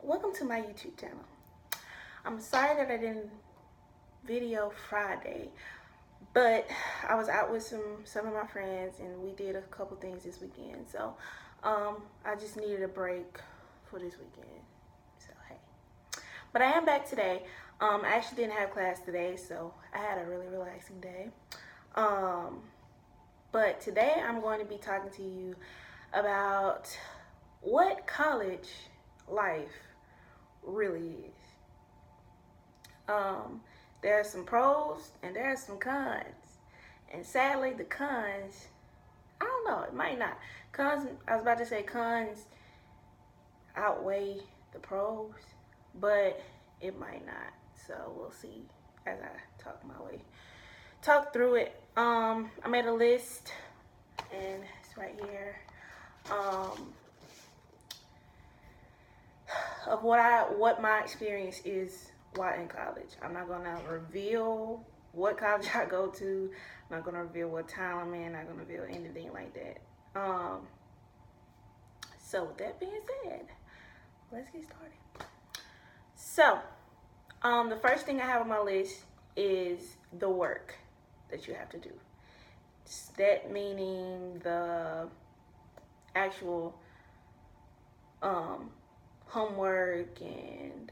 welcome to my YouTube channel. I'm sorry that I didn't video Friday, but I was out with some of my friends and we did a couple things this weekend. So I just needed a break for this weekend. So hey, but I am back today. I actually didn't have class today, so I had a really relaxing day. But today I'm going to be talking to you about what college life really is. There are some pros and there are some cons, and sadly the cons, I don't know, it might not. Cons, I was about to say cons outweigh the pros, but it might not. So we'll see as I talk through it. I made a list and it's right here. Of what my experience is while in college. I'm not gonna reveal what college I go to. I'm not gonna reveal what town I'm in. I'm not gonna reveal anything like that. So with that being said, let's get started. So, the first thing I have on my list is the work that you have to do. That meaning the actual homework and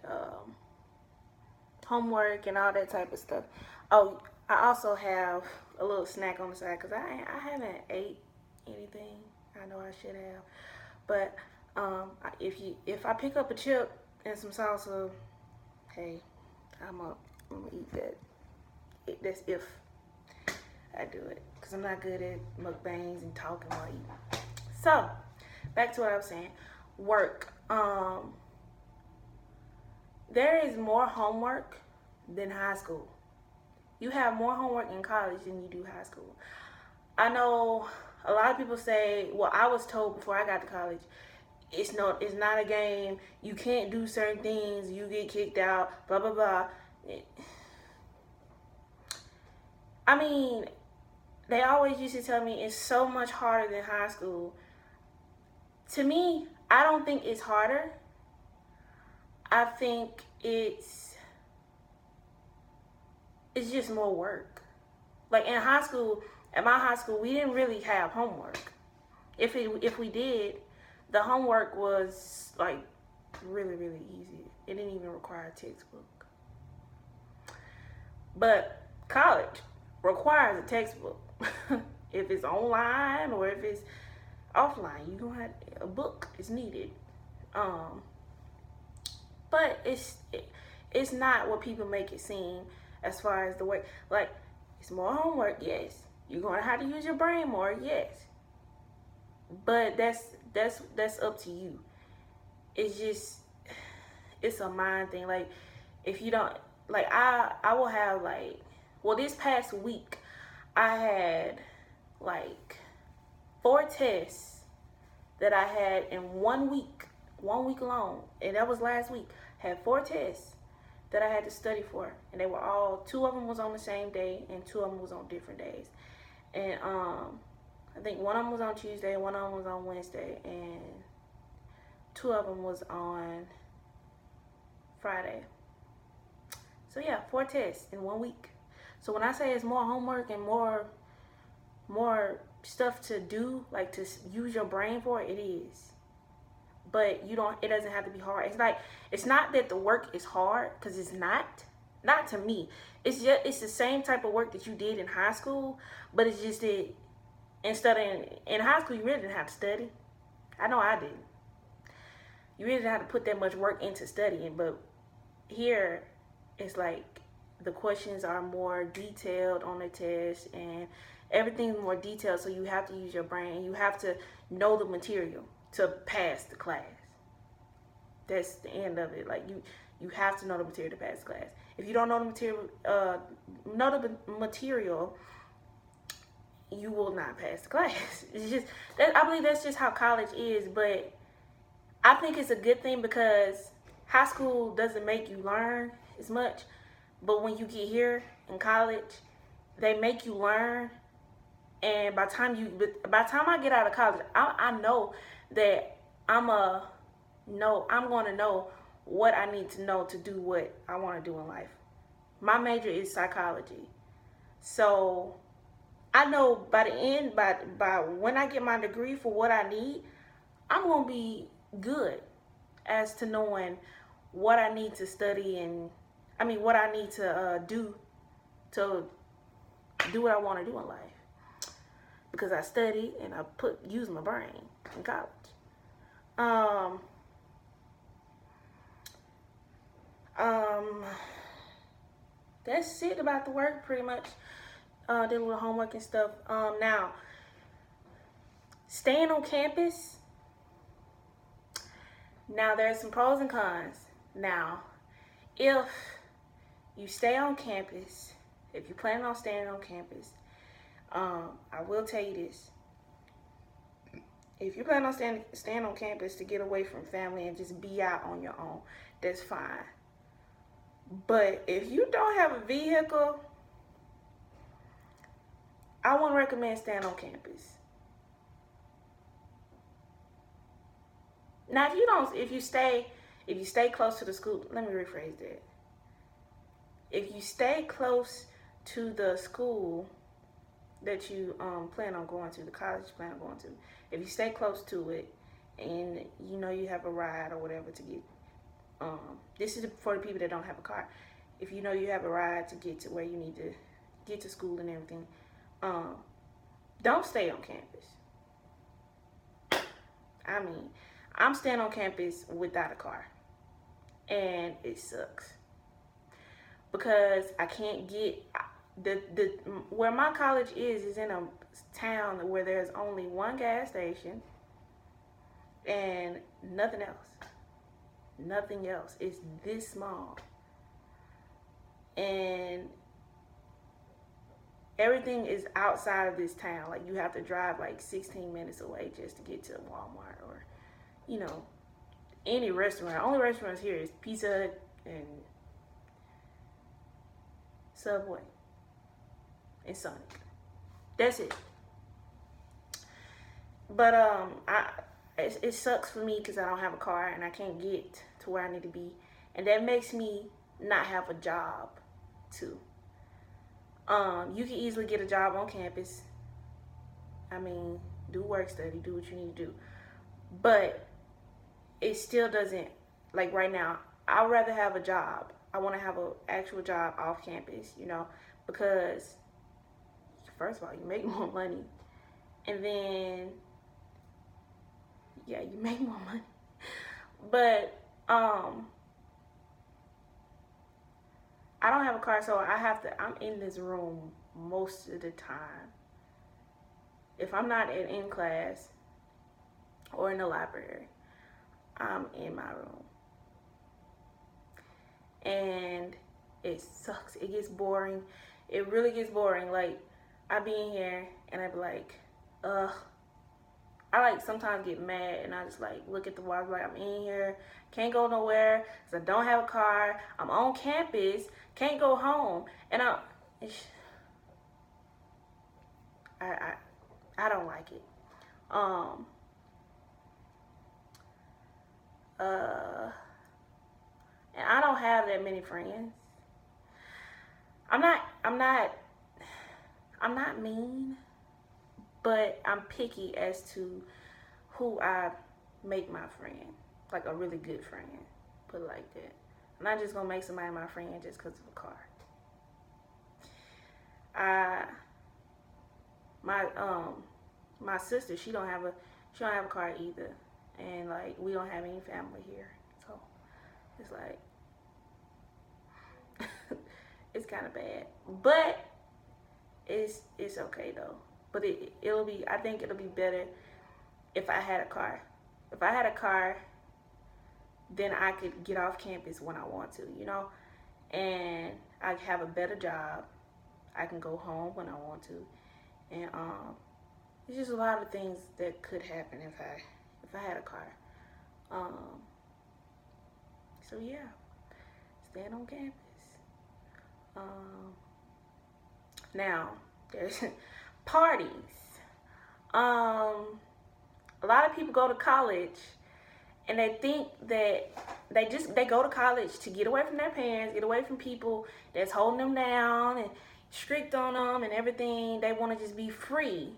all that type of stuff. Oh, I also have a little snack on the side because I haven't ate anything. I know I should have, but if I pick up a chip and some salsa, hey, I'm gonna eat that. That's if I do it, because I'm not good at mukbangs and talking while eating. So back to what I was saying. Work. There is more homework than high school. You have more homework in college than you do high school. I know a lot of people say, well, I was told before I got to college, it's not a game. You can't do certain things. You get kicked out, blah, blah, blah. I mean, they always used to tell me it's so much harder than high school. To me, I don't think it's harder. I think it's just more work. Like in high school, at my high school, we didn't really have homework. If we did, the homework was like really, really easy. It didn't even require a textbook. But college requires a textbook. If it's online or if it's offline, you're gonna have a book is needed. But it's not what people make it seem as far as the work. Like, it's more homework, yes. You're gonna have to use your brain more, yes. But that's up to you. It's a mind thing. Like, if you don't, like, I will have like, well, this past week I had like 4 tests that I had in 1 week alone, and that was last week. Had 4 tests that I had to study for, and they were all, 2 of them was on the same day and 2 of them was on different days. And I think 1 of them was on Tuesday, 1 of them was on Wednesday, and 2 of them was on Friday. So yeah, 4 tests in 1 week. So when I say it's more homework and more stuff to do, like to use your brain for, it is. But it doesn't have to be hard. It's not that the work is hard, because it's not to me. It's the same type of work that you did in high school, but it's just that instead of in high school, you really didn't have to study. I know I didn't. You really didn't have to put that much work into studying, but here it's like the questions are more detailed on the test and everything's more detailed, so you have to use your brain. You have to know the material to pass the class. That's the end of it. Like, you have to know the material to pass the class. If you don't know the material, you will not pass the class. It's just that, I believe that's just how college is. But I think it's a good thing, because high school doesn't make you learn as much, but when you get here in college, they make you learn. And by the time I get out of college, I know that I'm going to know what I need to know to do what I want to do in life. My major is psychology. So I know by the end, by when I get my degree for what I need, I'm going to be good as to knowing what I need to study and, what I need to do to do what I want to do in life. Because I studied and I use my brain in college. That's it about the work, pretty much. Did a little homework and stuff. Now, staying on campus. Now, there's some pros and cons. Now, if you stay on campus, if you plan on staying on campus, I will tell you this. If you plan on staying on campus to get away from family and just be out on your own, that's fine. But if you don't have a vehicle, I won't recommend staying on campus. Now, if you stay close to the school, let me rephrase that. If you stay close to the school that you plan on going to, the college you plan on going to, if you stay close to it and you know you have a ride or whatever to get, this is for the people that don't have a car. If you know you have a ride to get to where you need to get to school and everything, don't stay on campus. I'm staying on campus without a car, and it sucks because I can't get where my college is in a town where there's only one gas station and nothing else. It's this small, and everything is outside of this town. Like, you have to drive like 16 minutes away just to get to Walmart or, any restaurant. Only restaurants here is Pizza Hut and Subway and Sonic. That's it. But it sucks for me because I don't have a car and I can't get to where I need to be, and that makes me not have a job too. You can easily get a job on campus. Do work study, do what you need to do, but it still doesn't, like right now, I'd rather have a job. I want to have an actual job off campus, because first of all, you make more money, and then, yeah, you make more money, but, I don't have a car, so I'm in this room most of the time. If I'm not in class or in the library, I'm in my room. And it sucks. It gets boring. It really gets boring. Like, I be in here and I be like, ugh. I sometimes get mad and I just look at the wall, like, I'm in here, can't go nowhere because I don't have a car. I'm on campus, can't go home, and I don't like it. And I don't have that many friends. I'm not mean, but I'm picky as to who I make my friend, like a really good friend, put it like that. I'm not just gonna make somebody my friend just because of a car. My sister, she don't have a car either, and we don't have any family here, so it's it's kind of bad, but it's okay though. But I think it'll be better if I had a car. If I had a car, then I could get off campus when I want to, and I have a better job. I can go home when I want to, and there's just a lot of things that could happen if I had a car. So yeah, staying on campus. Now there's parties. A lot of people go to college and they think that they go to college to get away from their parents, get away from people that's holding them down and strict on them and everything. They want to just be free,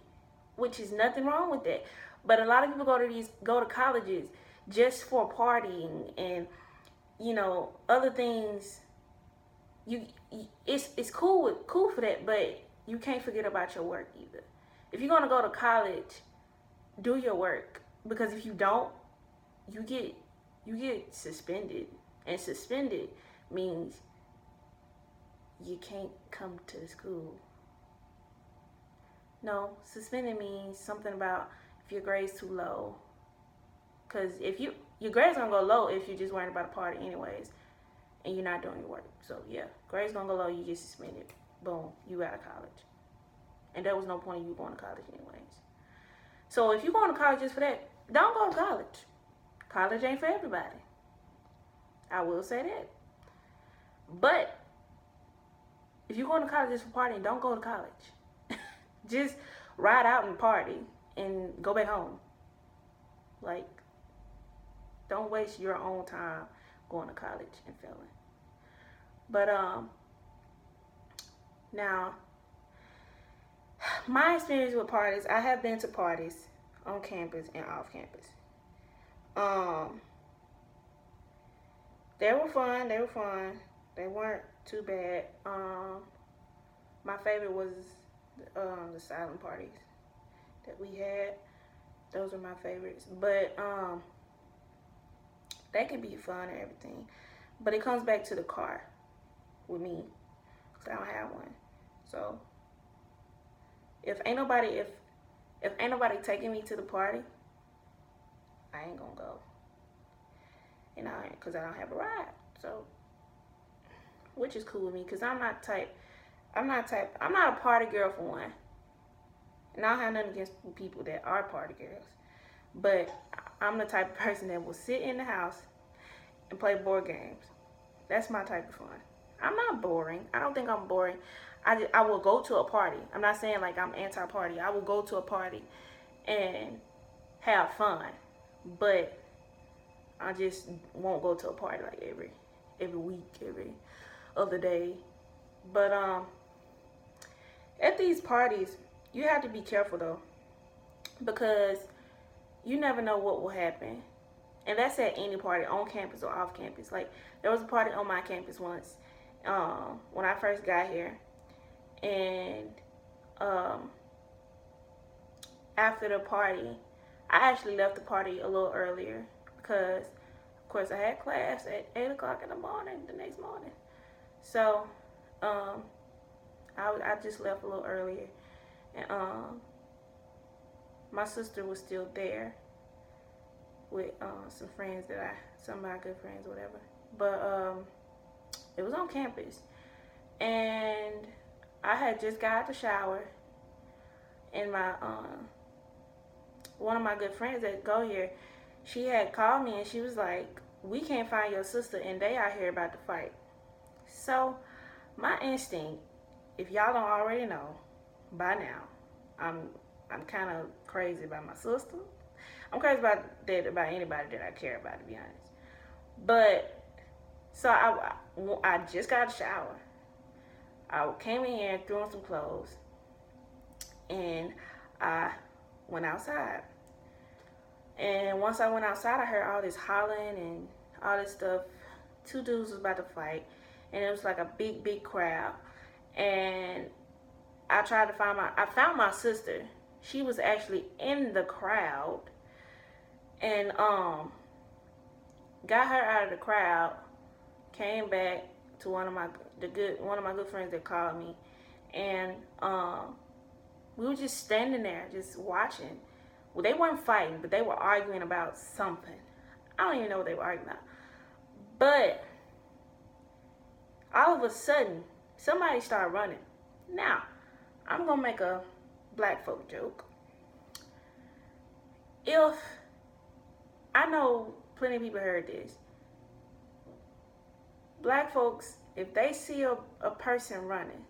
which is nothing wrong with that. But a lot of people go to colleges just for partying and other things. It's cool for that, but you can't forget about your work either. If you're gonna go to college, do your work, because if you don't, you get suspended, and suspended means you can't come to the school. No, suspended means something about if your grade's too low. Because if your grades gonna go low if you're just worrying about a party anyways, and you're not doing your work. So yeah, grades gonna go low, you get suspended. Boom, you out of college. And there was no point in you going to college anyways. So if you're going to college just for that, don't go to college. College ain't for everybody. I will say that. But if you're going to college just for partying, don't go to college. Just ride out and party and go back home. Like, don't waste your own time going to college and failing. But now, my experience with parties, I have been to parties on campus and off campus. They were fun. They weren't too bad. My favorite was the silent parties that we had. Those were my favorites. But they can be fun and everything. But it comes back to the car with me, because I don't have one. So if ain't nobody taking me to the party, I ain't gonna go. And because I don't have a ride. So, which is cool with me, because I'm not a party girl for one. And I don't have nothing against people that are party girls. But I'm the type of person that will sit in the house and play board games. That's my type of fun. I'm not boring. I don't think I'm boring. I will go to a party. I'm not saying like I'm anti-party. I will go to a party and have fun. But I just won't go to a party like every week, every other day. But at these parties, you have to be careful though, because you never know what will happen. And that's at any party, on campus or off campus. Like, there was a party on my campus once, when I first got here. And after the party, I actually left the party a little earlier because, of course, I had class at 8 o'clock in the morning the next morning. So I just left a little earlier. And my sister was still there with some of my good friends or whatever. But it was on campus. And I had just got out the shower, and my one of my good friends that go here, she had called me and she was like, "We can't find your sister and they out here about to fight." So my instinct, if y'all don't already know by now, I'm kind of crazy about my sister. I'm crazy about anybody that I care about, to be honest. But so I just got out of the shower. I came in here and threw on some clothes, and I went outside. And once I went outside, I heard all this hollering and all this stuff. Two dudes was about to fight, and it was like a big crowd. And I found my sister. She was actually in the crowd, and got her out of the crowd. Came back to one of my good friends that called me, and we were just standing there, just watching. Well, they weren't fighting, but they were arguing about something. I don't even know what they were arguing about. But all of a sudden, somebody started running. Now, I'm gonna make a black folk joke. If I know plenty of people heard this, black folks, if they see a person running,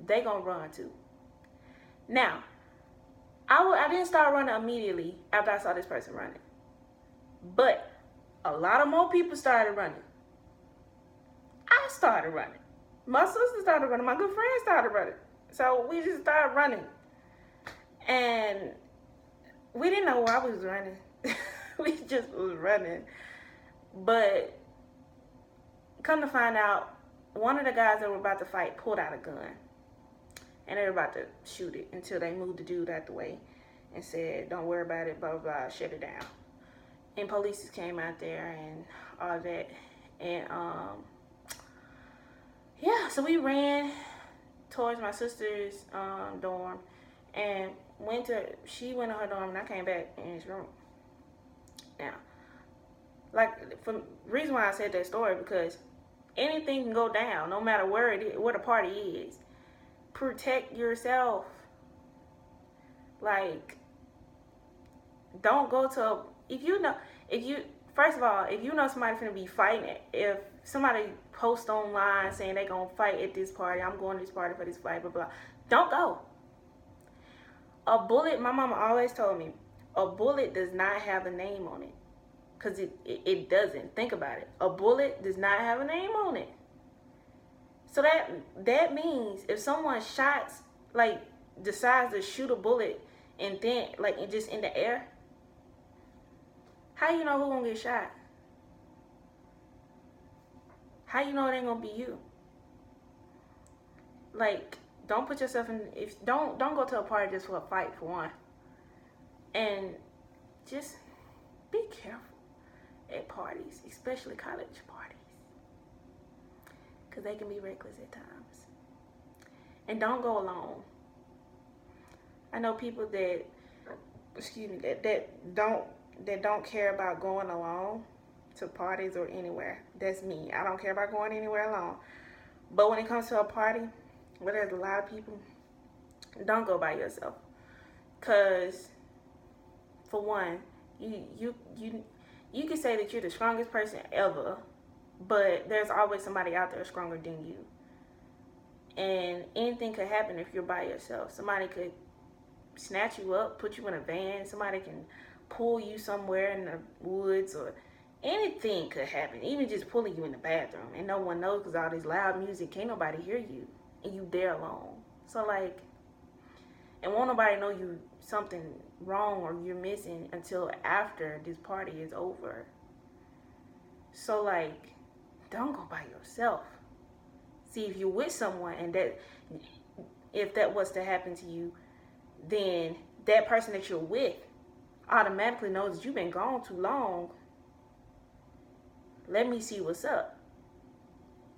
they gonna run too. Now, I didn't start running immediately after I saw this person running. But A lot of more people started running. I started running. My sister started running. My good friend started running. So we just started running. And we didn't know why we was running. We just was running. But come to find out, one of the guys that were about to fight pulled out a gun. And they were about to shoot it until they moved the dude out the way and said, don't worry about it, blah, blah, blah, shut it down. And police came out there and all that. And, yeah, so we ran towards my sister's dorm and she went to her dorm and I came back in his room. Now, like, for reason why I said that story, because anything can go down, no matter where it is, where the party is. Protect yourself. Like, don't go to, first of all, if you know somebody's gonna be fighting, if somebody posts online saying they gonna fight at this party, I'm going to this party for this fight, blah, blah, don't go. A bullet, my mama always told me, a bullet does not have a name on it. Because it doesn't. Think about it. A bullet does not have a name on it. So that means if someone decides to shoot a bullet and then, just in the air, how you know who's gonna get shot? How you know it ain't gonna be you? Like, don't put yourself in, don't go to a party just for a fight, for one. And just be careful at parties, especially college parties, because they can be reckless at times. And don't go alone. I know people that don't care about going alone to parties or anywhere. That's me. I don't care about going anywhere alone. But when it comes to a party where there's a lot of people, don't go by yourself. Because, for one, you can say that you're the strongest person ever, but there's always somebody out there stronger than you. And anything could happen if you're by yourself. Somebody could snatch you up, put you in a van. Somebody can pull you somewhere in the woods, or anything could happen. Even just pulling you in the bathroom. And no one knows because all this loud music, can't nobody hear you. And you there alone. So, and won't nobody know you something wrong or you're missing until after this party is over. So, don't go by yourself. See, if you're with someone and if that was to happen to you, then that person that you're with automatically knows that you've been gone too long. Let me see what's up.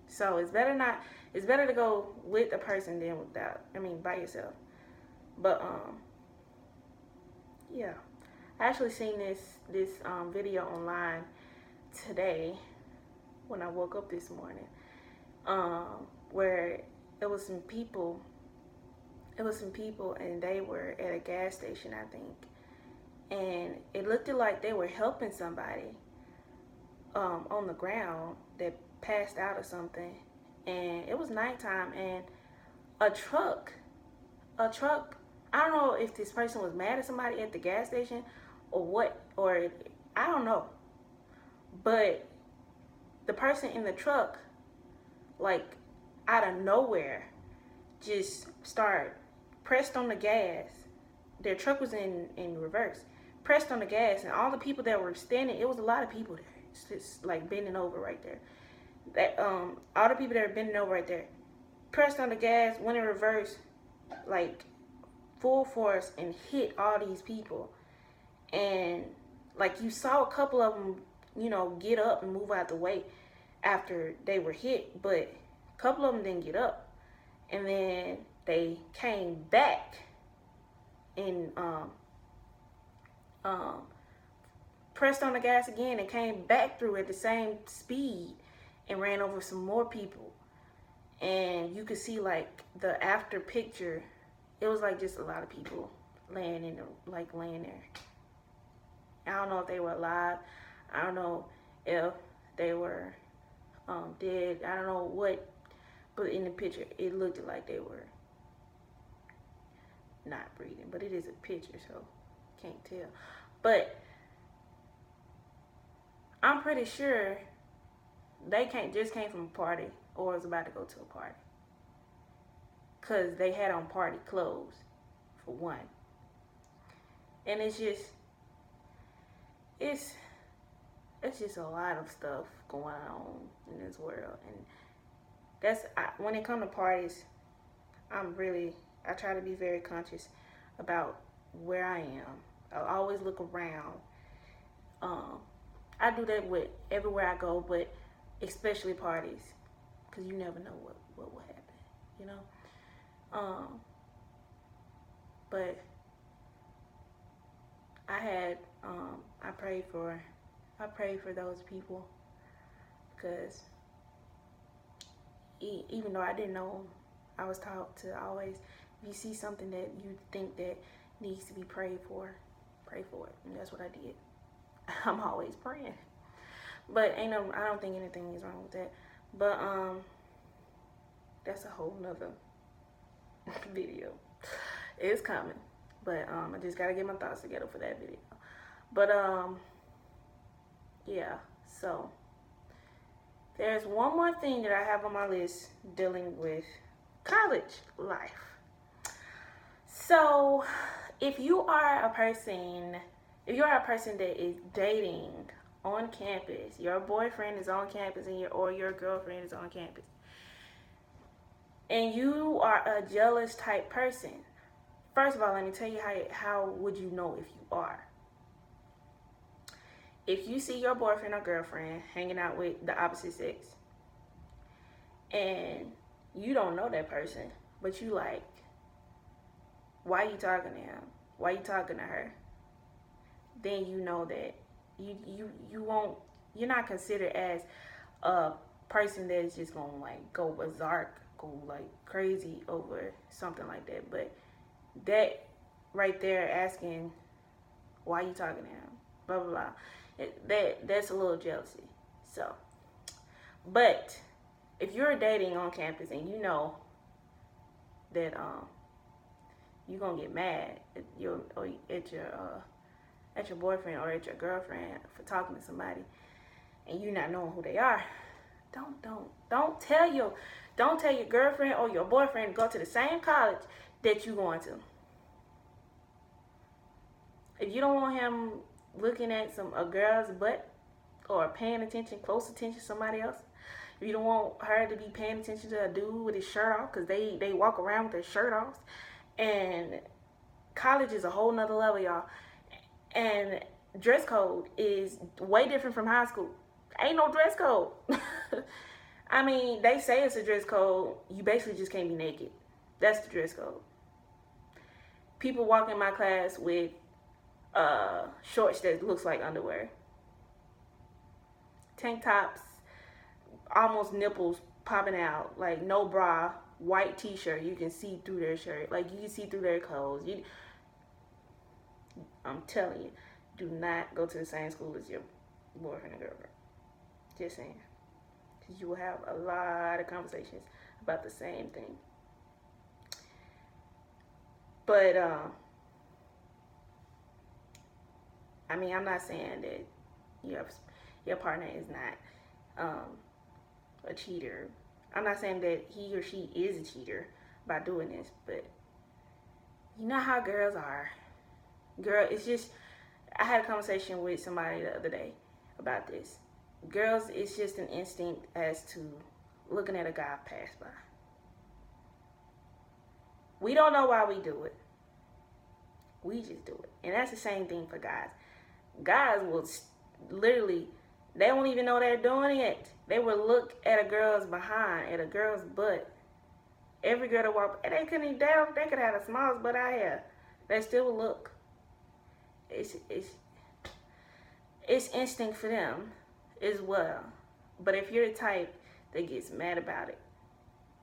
So it's better to go with a person than by yourself. But yeah, I actually seen this video online today when I woke up this morning, where it was some people and they were at a gas station, I think, and it looked like they were helping somebody on the ground that passed out or something, and it was nighttime, and a truck, I don't know if this person was mad at somebody at the gas station or what, or I don't know, but the person in the truck, out of nowhere, just pressed on the gas. Their truck was in reverse, pressed on the gas, and all the people that were standing, it was a lot of people there, just bending over right there. That all the people that were bending over right there, pressed on the gas, went in reverse, full force, and hit all these people. And you saw a couple of them, get up and move out the way after they were hit, but a couple of them didn't get up. And then they came back and pressed on the gas again and came back through at the same speed and ran over some more people. And you could see the after picture, it was just a lot of people laying there. I don't know if they were alive. I don't know if they were dead. I don't know what, but in the picture, it looked like they were not breathing. But it is a picture, so can't tell. But I'm pretty sure they just came from a party or was about to go to a party. Because they had on party clothes, for one. And it's just a lot of stuff going on in this world. And when it comes to parties, I try to be very conscious about where I am. I always look around. I do that with everywhere I go, but especially parties, because you never know what will happen, you know. But I prayed for those people, because even though I didn't know them, I was taught to always, if you see something that you think that needs to be prayed for, pray for it, and that's what I did. I'm always praying, but I don't think anything is wrong with that. But that's a whole nother video. It's coming, but I just gotta get my thoughts together for that video. But yeah. So there's one more thing that I have on my list dealing with college life. So if you are a person that is dating on campus, your boyfriend is on campus or your girlfriend is on campus, and you are a jealous type person, first of all, let me tell you how would you know if you are. If you see your boyfriend or girlfriend hanging out with the opposite sex, and you don't know that person, but you like, why are you talking to him? Why are you talking to her? Then you know that you're not considered as a person that is just gonna like go berserk, go like crazy over something like that. But that right there, asking why you talking to him, blah blah blah, that's a little jealousy. So, but if you're dating on campus and you know that you're gonna get mad at your boyfriend or at your girlfriend for talking to somebody, and you not knowing who they are, don't tell your girlfriend or your boyfriend to go to the same college that you going to. If you don't want him looking at a girl's butt or paying close attention to somebody else, if you don't want her to be paying attention to a dude with his shirt off, because they walk around with their shirt off, and college is a whole nother level, y'all. And dress code is way different from high school. Ain't no dress code. I mean, they say it's a dress code. You basically just can't be naked. That's the dress code. People walk in my class with shorts that looks like underwear. Tank tops, almost nipples popping out, like no bra, white t-shirt. You can see through their shirt. Like you can see through their clothes. I'm telling you, do not go to the same school as your boyfriend or girlfriend. Just saying. Because you will have a lot of conversations about the same thing. But, I mean, I'm not saying that your partner is not a cheater. I'm not saying that he or she is a cheater by doing this, but you know how girls are. Girl, it's just, I had a conversation with somebody the other day about this. Girls, it's just an instinct as to looking at a guy pass by. We don't know why we do it. We just do it. And that's the same thing for guys. Guys will literally, they won't even know they're doing it. They will look at a girl's behind, at a girl's butt. Every girl that walk, they could have the smallest butt I have. They still will look. It's instinct for them as well. But if you're the type that gets mad about it,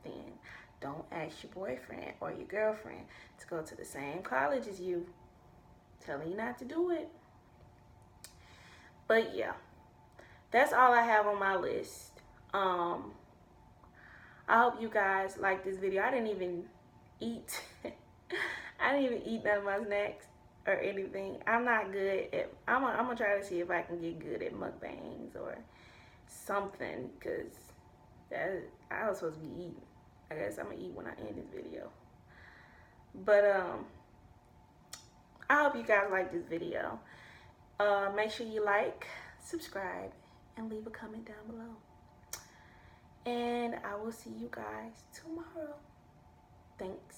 then don't ask your boyfriend or your girlfriend to go to the same college as you. Telling you not to do it. But yeah, that's all I have on my list. I hope you guys like this video. I didn't even eat. I didn't even eat none of my snacks. or anything. I'm not good at, I'm gonna try to see if I can get good at mukbangs or something, because I was supposed to be eating. I guess I'm gonna eat when I end this video. But I hope you guys like this video. Make sure you like, subscribe, and leave a comment down below. And I will see you guys tomorrow. Thanks.